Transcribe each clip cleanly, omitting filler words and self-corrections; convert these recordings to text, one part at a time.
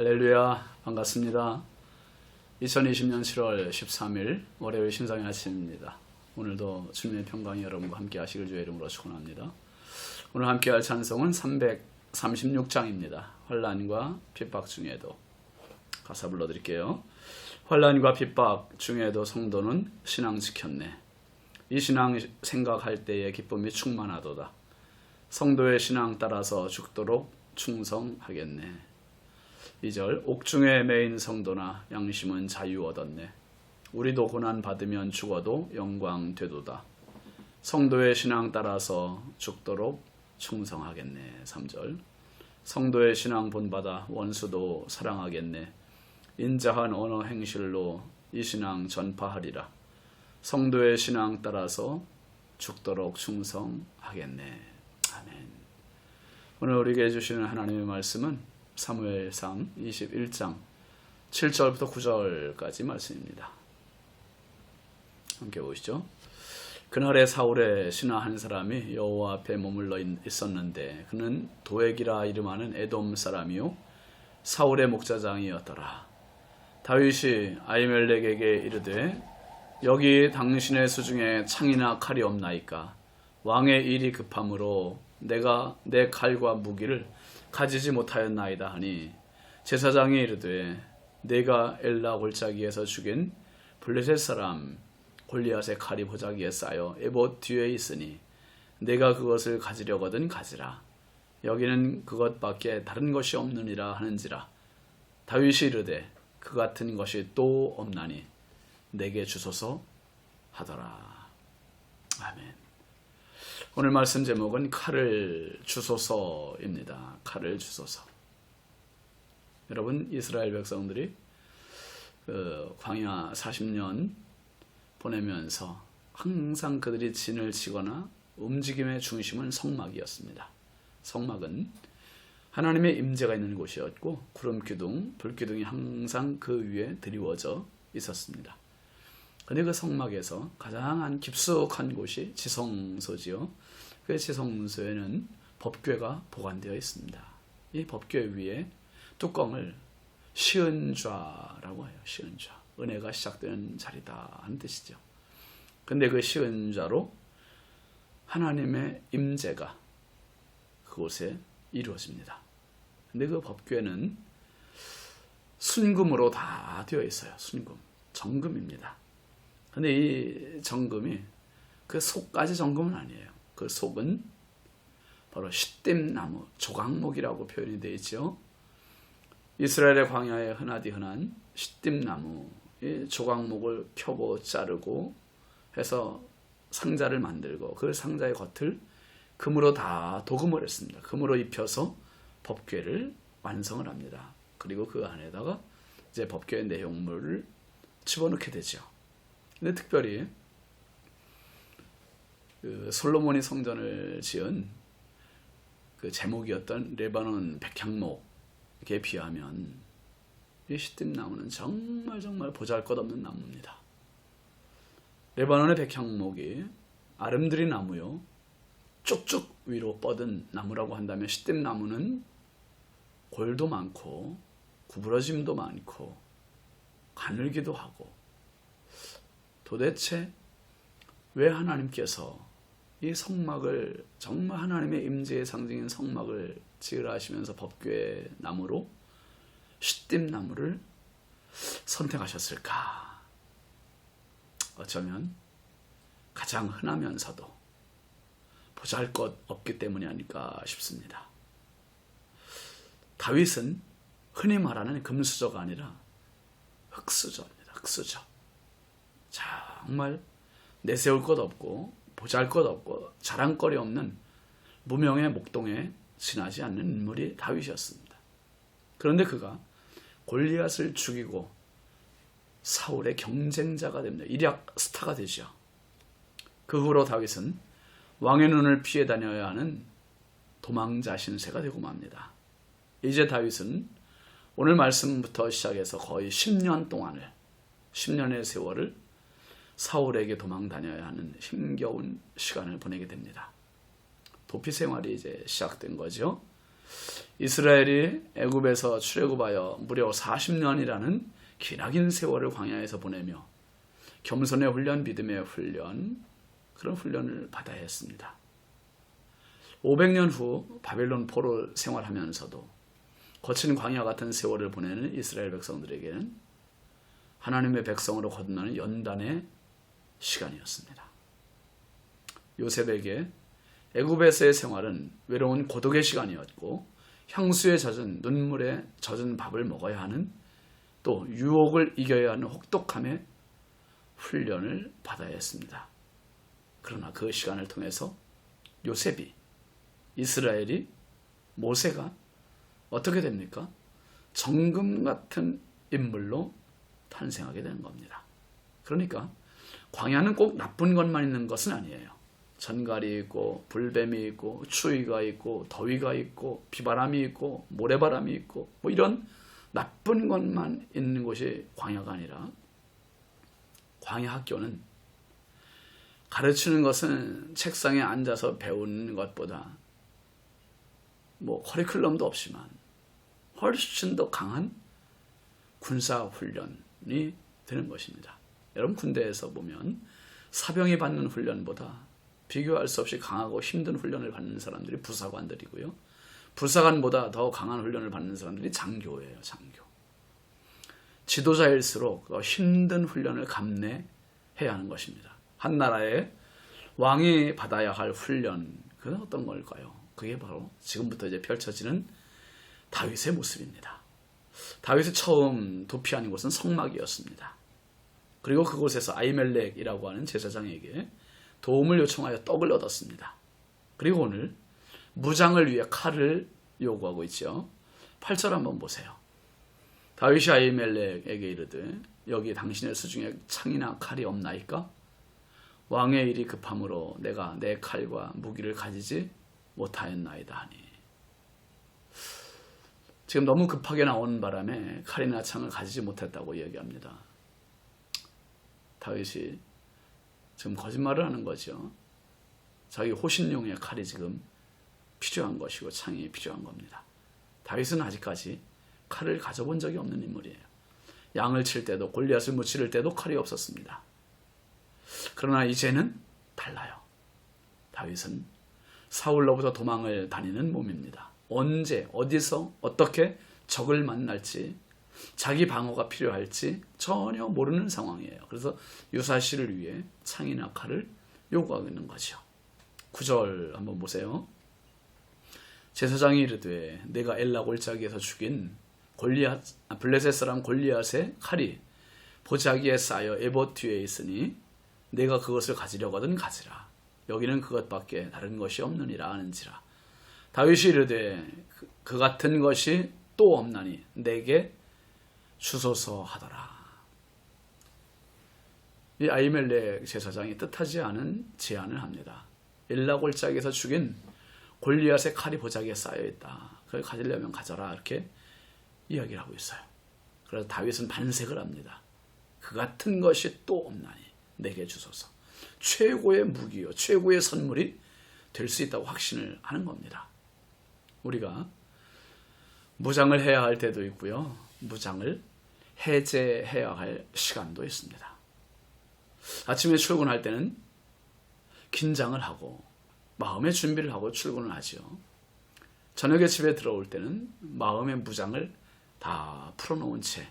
할렐루야, 반갑습니다. 2020년 7월 13일 월요일 신상의 아침입니다. 오늘도 주님의 평강이 여러분과 함께 하시길 주의 이름으로 축원합니다. 오늘 함께 할 찬송은 336장입니다. 환난과 핍박 중에도. 가사 불러드릴게요. 환난과 핍박 중에도 성도는 신앙 지켰네. 이 신앙 생각할 때에 기쁨이 충만하도다. 성도의 신앙 따라서 죽도록 충성하겠네. 2절 옥중에 매인 성도나 양심은 자유 얻었네. 우리도 고난 받으면 죽어도 영광 되도다. 성도의 신앙 따라서 죽도록 충성하겠네. 3절 성도의 신앙 본받아 원수도 사랑하겠네. 인자한 언어 행실로 이 신앙 전파하리라. 성도의 신앙 따라서 죽도록 충성하겠네. 아멘. 오늘 우리에게 주시는 하나님의 말씀은 사무엘상 21장 7절부터 9절까지 말씀입니다. 함께 보시죠. 그날에 사울의 신하 한 사람이 여호와 앞에 머물러 있었는데 그는 도액이라 이름하는 에돔 사람이요 사울의 목자장이었더라. 다윗이 아히멜렉에게 이르되 여기 당신의 수중에 창이나 칼이 없나이까? 왕의 일이 급함으로 내가 내 칼과 무기를 가지지 못하였나이다 하니 제사장이 이르되 내가 엘라 골짜기에서 죽인 블레셋 사람 골리앗의 칼이 보자기에 쌓여 에봇 뒤에 있으니 내가 그것을 가지려거든 가지라. 여기는 그것밖에 다른 것이 없느니라 하는지라. 다윗이 이르되 그 같은 것이 또 없나니 내게 주소서 하더라. 아멘. 오늘 말씀 제목은 칼을 주소서입니다. 칼을 주소서. 여러분, 이스라엘 백성들이 광야 40년 보내면서 항상 그들이 진을 치거나 움직임의 중심은 성막이었습니다. 성막은 하나님의 임재가 있는 곳이었고 구름 기둥, 불 기둥이 항상 그 위에 드리워져 있었습니다. 그런데 그 성막에서 가장 깊숙한 곳이 지성소지요. 그 지성소에는 법궤가 보관되어 있습니다. 이 법궤 위에 뚜껑을 시은좌라고 해요. 시은좌. 은혜가 시작되는 자리다 하는 뜻이죠. 그런데 그 시은좌로 하나님의 임재가 그곳에 이루어집니다. 그런데 그 법궤는 순금으로 다 되어 있어요. 순금. 정금입니다. 근데 이 정금이 그 속까지 정금은 아니에요. 그 속은 바로 시띠나무, 조각목이라고 표현이 되어 있죠. 이스라엘의 광야에 흔하디 흔한 시띠나무, 이 조각목을 켜고 자르고 해서 상자를 만들고 그 상자의 겉을 금으로 다 도금을 했습니다. 금으로 입혀서 법궤를 완성을 합니다. 그리고 그 안에다가 이제 법궤의 내용물을 집어넣게 되죠. 근데 특별히 그 솔로몬이 성전을 지은 그 제목이었던 레바논 백향목에 비하면 이 시띠나무는 정말 보잘것없는 나무입니다. 레바논의 백향목이 아름드리 나무요 쭉쭉 위로 뻗은 나무라고 한다면 시띠나무는 골도 많고 구부러짐도 많고 가늘기도 하고 도대체 왜 하나님께서 이 성막을 정말 하나님의 임재의 상징인 성막을 지으라 하시면서 법궤 나무로 시띠나무를 선택하셨을까? 어쩌면 가장 흔하면서도 보잘것없기 때문이 아닐까 싶습니다. 다윗은 흔히 말하는 금수저가 아니라 흙수저입니다. 흙수저. 정말 내세울 것 없고 보잘것 없고 자랑거리 없는 무명의 목동에 지나지 않는 인물이 다윗이었습니다. 그런데 그가 골리앗을 죽이고 사울의 경쟁자가 됩니다. 일약 스타가 되죠. 그 후로 다윗은 왕의 눈을 피해 다녀야 하는 도망자 신세가 되고 맙니다. 이제 다윗은 오늘 말씀부터 시작해서 거의 10년 동안을 10년의 세월을 사울에게 도망 다녀야 하는 힘겨운 시간을 보내게 됩니다. 도피 생활이 이제 시작된 거죠. 이스라엘이 애굽에서 출애굽하여 무려 40년이라는 기나긴 세월을 광야에서 보내며 겸손의 훈련, 믿음의 훈련, 그런 훈련을 받아야 했습니다. 500년 후 바벨론 포로 생활하면서도 거친 광야 같은 세월을 보내는 이스라엘 백성들에게는 하나님의 백성으로 거듭나는 연단의 시간이었습니다. 요셉에게 애굽에서의 생활은 외로운 고독의 시간이었고 향수에 젖은 눈물에 젖은 밥을 먹어야 하는, 또 유혹을 이겨야 하는 혹독함의 훈련을 받아야 했습니다. 그러나 그 시간을 통해서 요셉이, 이스라엘이, 모세가 어떻게 됩니까? 정금 같은 인물로 탄생하게 되는 겁니다. 그러니까 광야는 꼭 나쁜 것만 있는 것은 아니에요. 전갈이 있고 불뱀이 있고 추위가 있고 더위가 있고 비바람이 있고 모래바람이 있고 뭐 이런 나쁜 것만 있는 곳이 광야가 아니라, 광야 학교는 가르치는 것은 책상에 앉아서 배우는 것보다 뭐 커리큘럼도 없지만 훨씬 더 강한 군사훈련이 되는 것입니다. 여러분, 군대에서 보면 사병이 받는 훈련보다 비교할 수 없이 강하고 힘든 훈련을 받는 사람들이 부사관들이고요. 부사관보다 더 강한 훈련을 받는 사람들이 장교예요. 장교. 지도자일수록 더 힘든 훈련을 감내해야 하는 것입니다. 한 나라의 왕이 받아야 할 훈련, 그건 어떤 걸까요? 그게 바로 지금부터 이제 펼쳐지는 다윗의 모습입니다. 다윗이 처음 도피한 곳은 성막이었습니다. 그리고 그곳에서 아히멜렉이라고 하는 제사장에게 도움을 요청하여 떡을 얻었습니다. 그리고 오늘 무장을 위해 칼을 요구하고 있죠. 8절 한번 보세요. 다윗이 아히멜렉에게 이르되 여기 당신의 수중에 창이나 칼이 없나이까? 왕의 일이 급함으로 내가 내 칼과 무기를 가지지 못하였나이다 하니. 지금 너무 급하게 나오는 바람에 칼이나 창을 가지지 못했다고 이야기합니다. 다윗이 지금 거짓말을 하는 거죠. 자기 호신용의 칼이 지금 필요한 것이고 창이 필요한 겁니다. 다윗은 아직까지 칼을 가져본 적이 없는 인물이에요. 양을 칠 때도, 골리앗을 무찌를 때도 칼이 없었습니다. 그러나 이제는 달라요. 다윗은 사울로부터 도망을 다니는 몸입니다. 언제, 어디서, 어떻게 적을 만날지, 자기 방어가 필요할지 전혀 모르는 상황이에요. 그래서 유사시를 위해 창이나 칼을 요구하고 있는 거죠. 9절 한번 보세요. 제사장이 이르되 내가 엘라 골짜기에서 죽인 블레셋 사람 골리앗의 칼이 보자기에 쌓여 에봇 뒤에 있으니 내가 그것을 가지려거든 가지라. 여기는 그것밖에 다른 것이 없느니라 하는지라. 다윗이 이르되 그 같은 것이 또 없나니 내게 주소서 하더라. 이 아히멜렉 제사장이 뜻하지 않은 제안을 합니다. 엘라 골짜기에서 죽인 골리앗의 칼이 보자기에 쌓여있다. 그걸 가지려면 가져라. 이렇게 이야기를 하고 있어요. 그래서 다윗은 반색을 합니다. 그 같은 것이 또 없나니 내게 주소서. 최고의 무기요, 최고의 선물이 될 수 있다고 확신을 하는 겁니다. 우리가 무장을 해야 할 때도 있고요, 무장을 해제해야 할 시간도 있습니다. 아침에 출근할 때는 긴장을 하고 마음의 준비를 하고 출근을 하죠. 저녁에 집에 들어올 때는 마음의 무장을 다 풀어놓은 채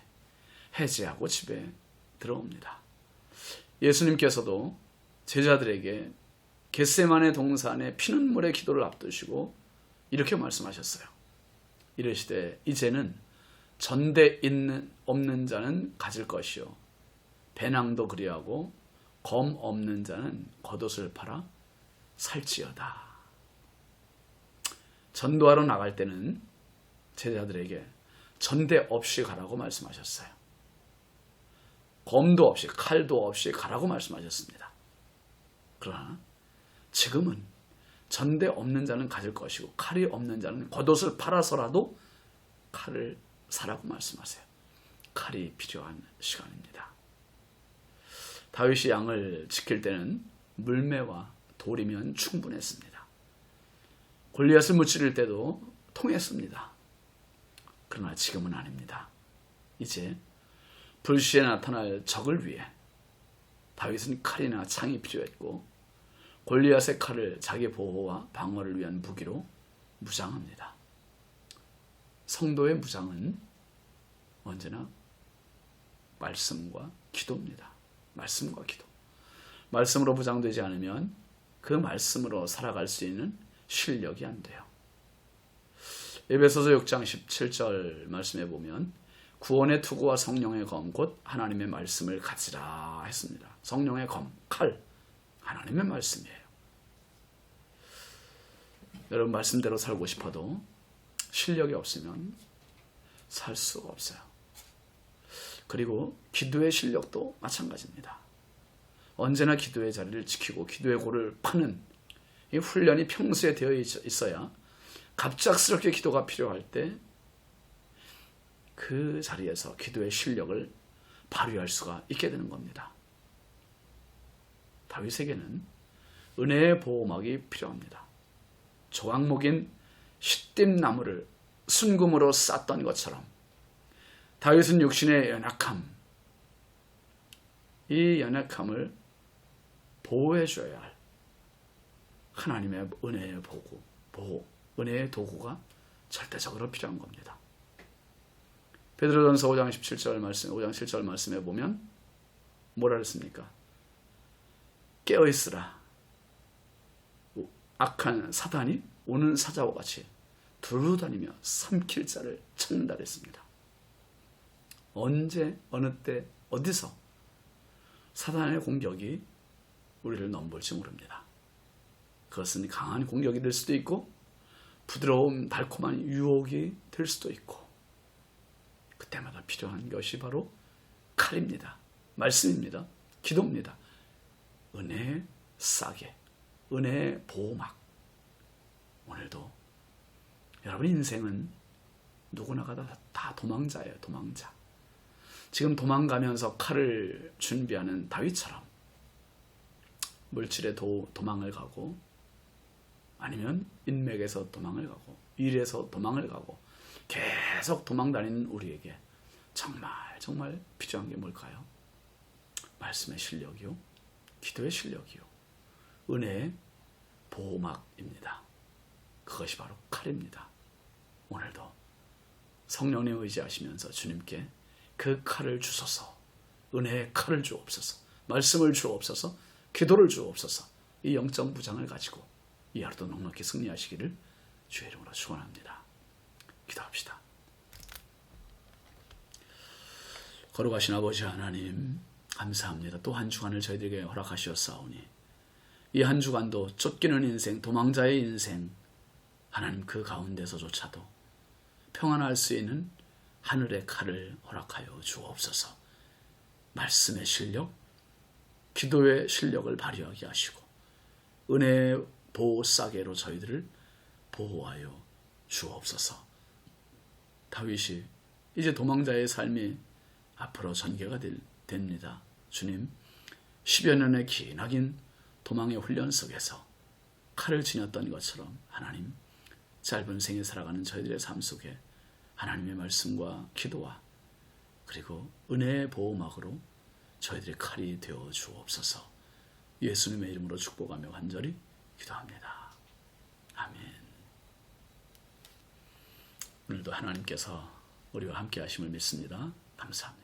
해제하고 집에 들어옵니다. 예수님께서도 제자들에게 겟세마네 동산의 피눈물의 기도를 앞두시고 이렇게 말씀하셨어요. 이르시되 이제는 전대 없는 자는 가질 것이요 배낭도 그리하고 검 없는 자는 겉옷을 팔아 살지어다. 전도하러 나갈 때는 제자들에게 전대 없이 가라고 말씀하셨어요. 검도 없이 칼도 없이 가라고 말씀하셨습니다. 그러나 지금은 전대 없는 자는 가질 것이고 칼이 없는 자는 겉옷을 팔아서라도 칼을 사라고 말씀하세요. 칼이 필요한 시간입니다. 다윗이 양을 지킬 때는 물매와 돌이면 충분했습니다. 골리앗을 무찌를 때도 통했습니다. 그러나 지금은 아닙니다. 이제 불시에 나타날 적을 위해 다윗은 칼이나 창이 필요했고 골리앗의 칼을 자기 보호와 방어를 위한 무기로 무장합니다. 성도의 무장은 언제나 말씀과 기도입니다. 말씀과 기도. 말씀으로 무장되지 않으면 그 말씀으로 살아갈 수 있는 실력이 안 돼요. 에베소서 6장 17절 말씀에 보면 구원의 투구와 성령의 검 곧 하나님의 말씀을 가지라 했습니다. 성령의 검, 칼, 하나님의 말씀이에요. 여러분 말씀대로 살고 싶어도 실력이 없으면 살 수가 없어요. 그리고 기도의 실력도 마찬가지입니다. 언제나 기도의 자리를 지키고 기도의 골을 파는 이 훈련이 평소에 되어 있어야 갑작스럽게 기도가 필요할 때 그 자리에서 기도의 실력을 발휘할 수가 있게 되는 겁니다. 다윗에게는 은혜의 보호막이 필요합니다. 조각목인 시띠나무를 순금으로 쌌던 것처럼 다윗은 육신의 연약함, 이 연약함을 보호해 줘야 할 하나님의 은혜의 보호, 은혜의 도구가 절대적으로 필요한 겁니다. 베드로전서 5장 7절 말씀에 보면 뭐라 그랬습니까? 깨어 있으라. 악한 사단이 오는 사자와 같이 두루 다니며 삼킬 자를 찾는다 그랬습니다. 언제, 어느 때, 어디서 사단의 공격이 우리를 넘볼지 모릅니다. 그것은 강한 공격이 될 수도 있고 부드러운 달콤한 유혹이 될 수도 있고 그때마다 필요한 것이 바로 칼입니다. 말씀입니다. 기도입니다. 은혜의 싸개, 은혜의 보호막. 오늘도 여러분 인생은 누구나가 다 도망자예요. 도망자. 지금 도망가면서 칼을 준비하는 다윗처럼 물질의 도망을 가고 아니면 인맥에서 도망을 가고 일에서 도망을 가고 계속 도망다니는 우리에게 정말 필요한 게 뭘까요? 말씀의 실력이요, 기도의 실력이요, 은혜의 보호막입니다. 그것이 바로 칼입니다. 오늘도 성령님 의지하시면서 주님께 그 칼을 주소서, 은혜의 칼을 주옵소서, 말씀을 주옵소서, 기도를 주옵소서, 이 영적 무장을 가지고 이 하루도 넉넉히 승리하시기를 주의 이름으로 축원합니다. 기도합시다. 거룩하신 아버지 하나님, 감사합니다. 또 한 주간을 저희들에게 허락하시었사오니 이 한 주간도 쫓기는 인생, 도망자의 인생, 하나님 그 가운데서조차도 평안할 수 있는 하늘의 칼을 허락하여 주옵소서. 말씀의 실력, 기도의 실력을 발휘하게 하시고 은혜의 보호 싸개로 저희들을 보호하여 주옵소서. 다윗이 이제 도망자의 삶이 앞으로 전개가 됩니다. 주님, 10여 년의 기나긴 도망의 훈련 속에서 칼을 지녔던 것처럼 하나님, 짧은 생에 살아가는 저희들의 삶 속에 하나님의 말씀과 기도와 그리고 은혜의 보호막으로 저희들의 칼이 되어 주옵소서. 예수님의 이름으로 축복하며 간절히 기도합니다. 아멘. 오늘도 하나님께서 우리와 함께 하심을 믿습니다. 감사합니다.